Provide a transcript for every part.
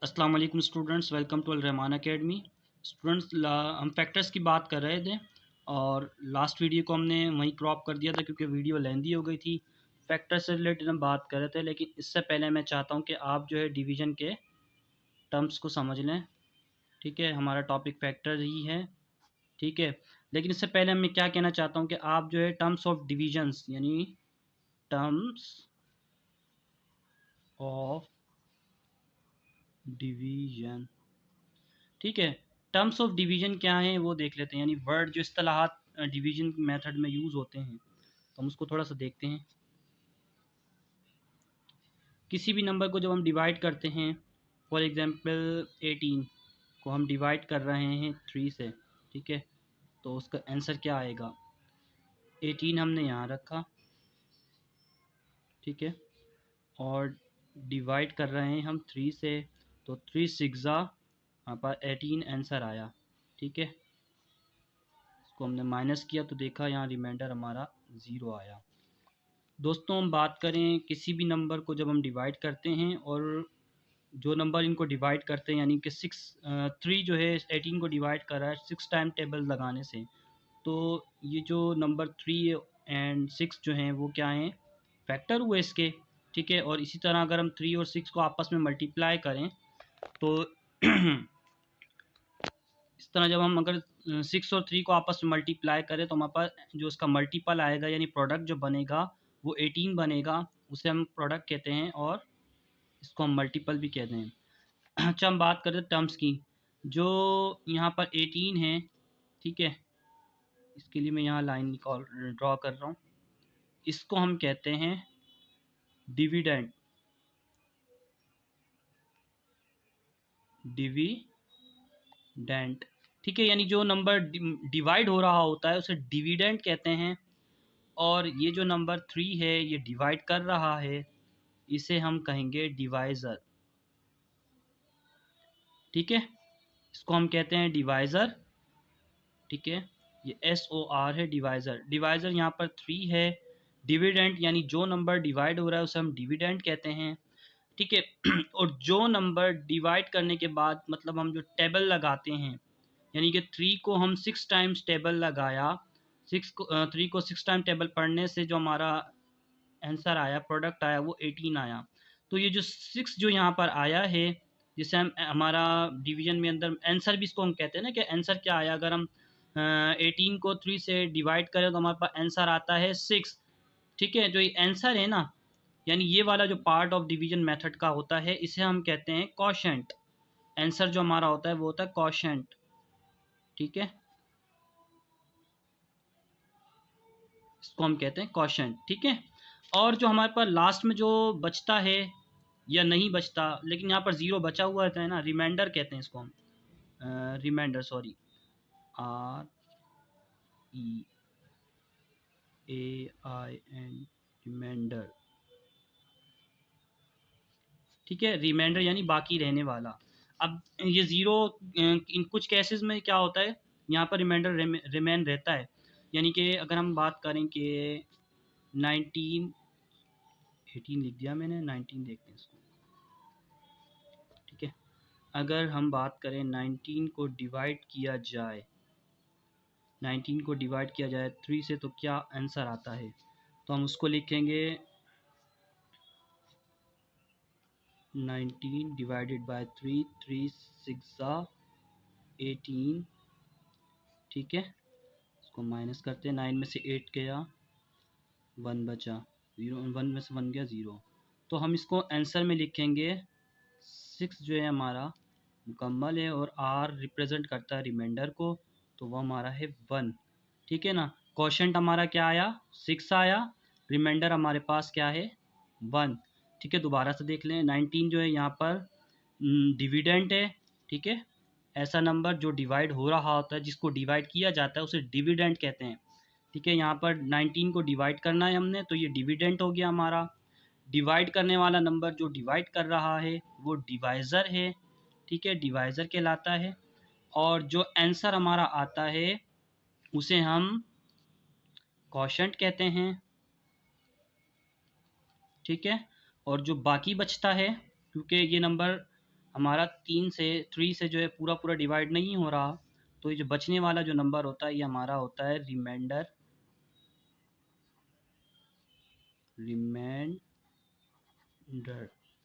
अस्सलाम वालेकुम students, welcome to Al Rahman academy. Students, हम फैक्टर्स की बात कर रहे थे और लास्ट वीडियो को हमने वहीं क्रॉप कर दिया था क्योंकि वीडियो लेंदी हो गई थी। फैक्टर से रिलेटेड हम बात कर रहे थे, लेकिन इससे पहले मैं चाहता हूं कि आप जो है डिवीज़न के टर्म्स को समझ लें। ठीक है, हमारा टॉपिक फैक्टर ही है। ठीक है, लेकिन इससे पहले मैं क्या कहना चाहता हूँ कि आप जो है टर्म्स ऑफ डिवीजन्स यानी टर्म्स ऑफ डिवीजन, ठीक है, टर्म्स ऑफ डिवीजन क्या है वो देख लेते हैं। यानी वर्ड जो इस्तेलाहात डिवीजन मेथड में यूज़ होते हैं, तो हम उसको थोड़ा सा देखते हैं। किसी भी नंबर को जब हम डिवाइड करते हैं, फॉर एग्जांपल 18 को हम डिवाइड कर रहे हैं 3 से, ठीक है, तो उसका आंसर क्या आएगा। 18 हमने यहाँ रखा, ठीक है, और डिवाइड कर रहे हैं हम 3 से, तो 3 सिक्सा यहाँ पर 18 आंसर आया। ठीक है, इसको हमने माइनस किया तो देखा यहाँ रिमाइंडर हमारा 0 आया। दोस्तों, हम बात करें किसी भी नंबर को जब हम डिवाइड करते हैं और जो नंबर इनको डिवाइड करते हैं, यानी कि 3 जो है 18 को डिवाइड कर रहा है 6 टाइम टेबल लगाने से, तो ये जो नंबर 3 एंड 6 जो हैं वो क्या हैं, फैक्टर हुए इसके। ठीक है, और इसी तरह अगर हम 3 और 6 को आपस में मल्टीप्लाई करें तो इस तरह जब हम अगर 6 और 3 को आपस में मल्टीप्लाई करें तो हमारे पास जो उसका मल्टीपल आएगा यानी प्रोडक्ट जो बनेगा वो 18 बनेगा। उसे हम प्रोडक्ट कहते हैं और इसको हम मल्टीपल भी कहते हैं। अच्छा, हम बात करते हैं टर्म्स की। जो यहाँ पर 18 है, ठीक है, इसके लिए मैं यहाँ लाइन निकाल ड्रॉ कर रहा हूँ। इसको हम कहते हैं डिविडेंड, डिविडेंट। ठीक है, यानी जो नंबर डिवाइड हो रहा होता है उसे डिविडेंट कहते हैं। और ये जो नंबर 3 है ये डिवाइड कर रहा है, इसे हम कहेंगे डिवाइज़र। ठीक है, इसको हम कहते हैं डिवाइज़र। ठीक है, ये SOR है, डिवाइज़र। डिवाइज़र यहाँ पर 3 है। डिविडेंट यानी जो नंबर डिवाइड हो रहा है उसे हम डिविडेंट कहते हैं। ठीक है, और जो नंबर डिवाइड करने के बाद मतलब हम जो टेबल लगाते हैं, यानी कि 3 को हम 6 टाइम्स टेबल लगाया, 3 को 6 टाइम टेबल पढ़ने से जो हमारा आंसर आया, प्रोडक्ट आया, वो 18 आया। तो ये जो 6 जो यहाँ पर आया है, जिसे हम हमारा डिवीजन में अंदर आंसर भी इसको हम कहते हैं ना कि आंसर क्या आया। अगर हम 18 को 3 से डिवाइड करें तो हमारे पास आंसर आता है 6। ठीक है, जो ये आंसर है ना, यानी ये वाला जो पार्ट ऑफ डिवीजन मेथड का होता है, इसे हम कहते हैं क्वोशंट। आंसर जो हमारा होता है वो होता है क्वोशंट। ठीक है, इसको हम कहते हैं क्वोशंट। ठीक है, और जो हमारे पास लास्ट में जो बचता है या नहीं बचता, लेकिन यहाँ पर ज़ीरो बचा हुआ रहता है ना, रिमाइंडर कहते हैं इसको हम। Reminder, sorry, REAIN, reminder. ठीक है, रिमाइंडर यानी बाकी रहने वाला। अब ये ज़ीरो इन कुछ केसेस में क्या होता है, यहाँ पर रिमाइंडर रिमेन रहता है। यानी कि अगर हम बात करें कि 19, 18 लिख दिया मैंने, 19 देखते हैं इसको। ठीक है, अगर हम बात करें 19 को डिवाइड किया जाए, 19 को डिवाइड किया जाए 3 से, तो क्या आंसर आता है, तो हम उसको लिखेंगे 19 डिवाइडेड बाय 3, 3 सिक्सा 18। ठीक है, इसको माइनस करते हैं, 9 में से 8 गया, 1 बचा, 0, 1 में से 1 गया 0। तो हम इसको आंसर में लिखेंगे 6 जो है हमारा मुकम्मल है और R रिप्रेजेंट करता है रिमाइंडर को, तो वो हमारा है 1। ठीक है ना, क्वोशंट हमारा क्या आया, 6 आया, रिमाइंडर हमारे पास क्या है, 1। ठीक है, दोबारा से देख लें, 19 जो है यहाँ पर डिविडेंट है। ठीक है, ऐसा नंबर जो डिवाइड हो रहा होता है, जिसको डिवाइड किया जाता है उसे डिविडेंट कहते हैं। ठीक है, यहाँ पर 19 को डिवाइड करना है हमने, तो ये डिविडेंट हो गया हमारा। डिवाइड करने वाला नंबर जो डिवाइड कर रहा है वो डिवाइज़र है। ठीक है, डिवाइज़र कहलाता है। और जो आंसर हमारा आता है उसे हम क्वोशंट कहते हैं। ठीक है, और जो बाकी बचता है, क्योंकि ये नंबर हमारा 3 से जो है पूरा पूरा डिवाइड नहीं हो रहा, तो ये जो बचने वाला जो नंबर होता है ये हमारा होता है रिमाइंडर,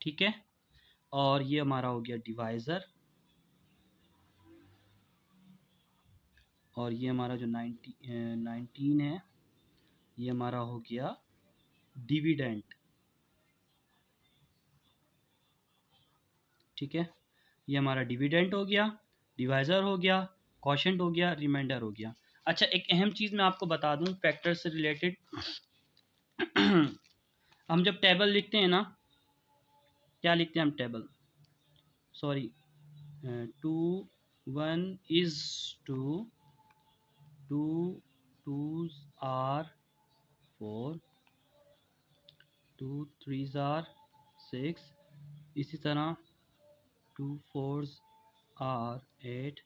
ठीक है। और ये हमारा हो गया डिवाइज़र, और ये हमारा जो 19 है ये हमारा हो गया डिविडेंड, ठीक है। ये हमारा डिविडेंड हो गया, डिवाइज़र हो गया, क्वोशंट हो गया, रिमाइंडर हो गया। अच्छा, एक अहम चीज़ मैं आपको बता दूं फैक्टर से रिलेटेड। हम जब टेबल लिखते हैं ना, क्या लिखते हैं हम table, sorry, 2 1 is 2, 2 2s are 4, 2 3s are 6, इसी तरह 2 4s are 8,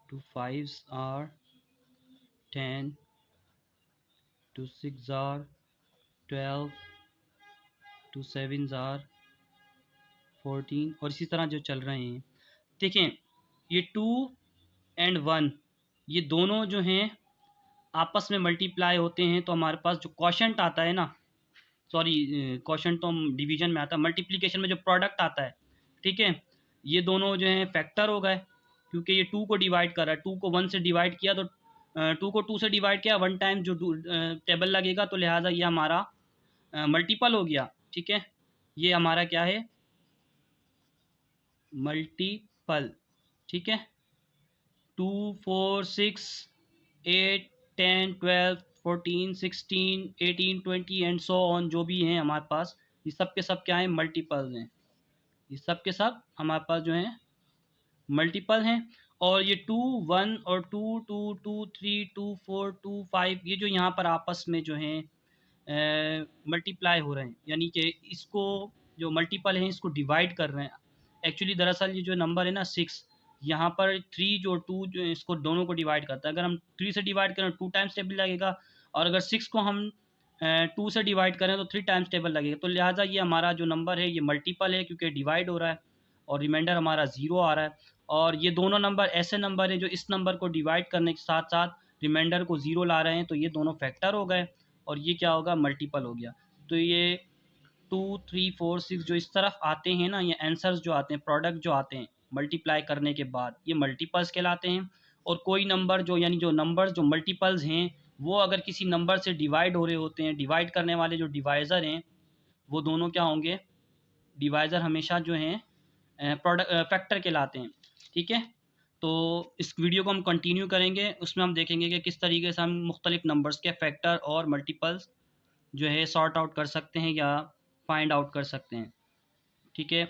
2 5s are 10, 2 6s are 12, 2 7s are 14, और इसी तरह जो चल रहे हैं। देखें, ये 2 एंड 1 ये दोनों जो हैं आपस में मल्टीप्लाई होते हैं, तो हमारे पास जो क्वोशंट आता है ना, सॉरी, क्वोशंट तो डिवीजन में आता है, मल्टीप्लिकेशन में जो प्रोडक्ट आता है, ठीक है, ये दोनों जो हैं फैक्टर हो गए, क्योंकि ये 2 को डिवाइड कर रहा है, 2 को 1 से डिवाइड किया तो 2 को 2 से डिवाइड किया 1 टाइम जो टेबल लगेगा, तो लिहाजा ये हमारा मल्टीपल हो गया, ठीक है। ये हमारा क्या है, मल्टीपल, ठीक है। 2 4 6 8 10 12 14 16 18 20 एंड सो ऑन, जो भी हैं हमारे पास, ये सब के सब क्या हैं, मल्टीपल्स हैं। ये सब के सब हमारे पास जो हैं मल्टीपल हैं। और ये 2 1 और 2 2 2 3 2 4 2 5 ये जो यहाँ पर आपस में जो हैं मल्टीप्लाई हो रहे हैं, यानी कि इसको जो मल्टीपल हैं इसको डिवाइड कर रहे हैं। एक्चुअली दरअसल ये जो नंबर है ना 6, यहाँ पर 3 जो 2 जो इसको दोनों को डिवाइड करता है। अगर हम 3 से डिवाइड करें 2 टाइम्स टेबल लगेगा, और अगर 6 को हम 2 से डिवाइड करें तो 3 टाइम्स टेबल लगेगा। तो लिहाजा ये हमारा जो नंबर है ये मल्टीपल है, क्योंकि डिवाइड हो रहा है, और रिमाइंडर हमारा 0 आ रहा है। और ये दोनों नंबर ऐसे नंबर हैं जो इस नंबर को डिवाइड करने के साथ साथ रिमाइंडर को 0 ला रहे हैं, तो ये दोनों फैक्टर हो गए, और ये क्या होगा, मल्टीपल हो गया। तो ये 2 3 4 6 जो इस तरफ आते हैं ना, ये आंसर्स जो आते हैं, प्रोडक्ट जो आते हैं मल्टीप्लाई करने के बाद, ये मल्टीपल्स कहलाते हैं। और कोई नंबर जो, यानी जो नंबर्स जो मल्टीपल्स हैं, वो अगर किसी नंबर से डिवाइड हो रहे होते हैं, डिवाइड करने वाले जो डिवाइज़र हैं वो दोनों क्या होंगे, डिवाइज़र हमेशा जो हैं प्रोडक्ट फैक्टर कहलाते हैं, ठीक है। तो इस वीडियो को हम कंटिन्यू करेंगे, उसमें हम देखेंगे कि किस तरीके से हम मुख्तलिफ नंबर्स के फैक्टर और मल्टीपल्स जो है सॉर्ट आउट कर सकते हैं या फाइंड आउट कर सकते हैं, ठीक है।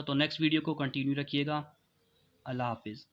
तो नेक्स्ट वीडियो को कंटिन्यू रखिएगा। अल्लाह हाफिज़।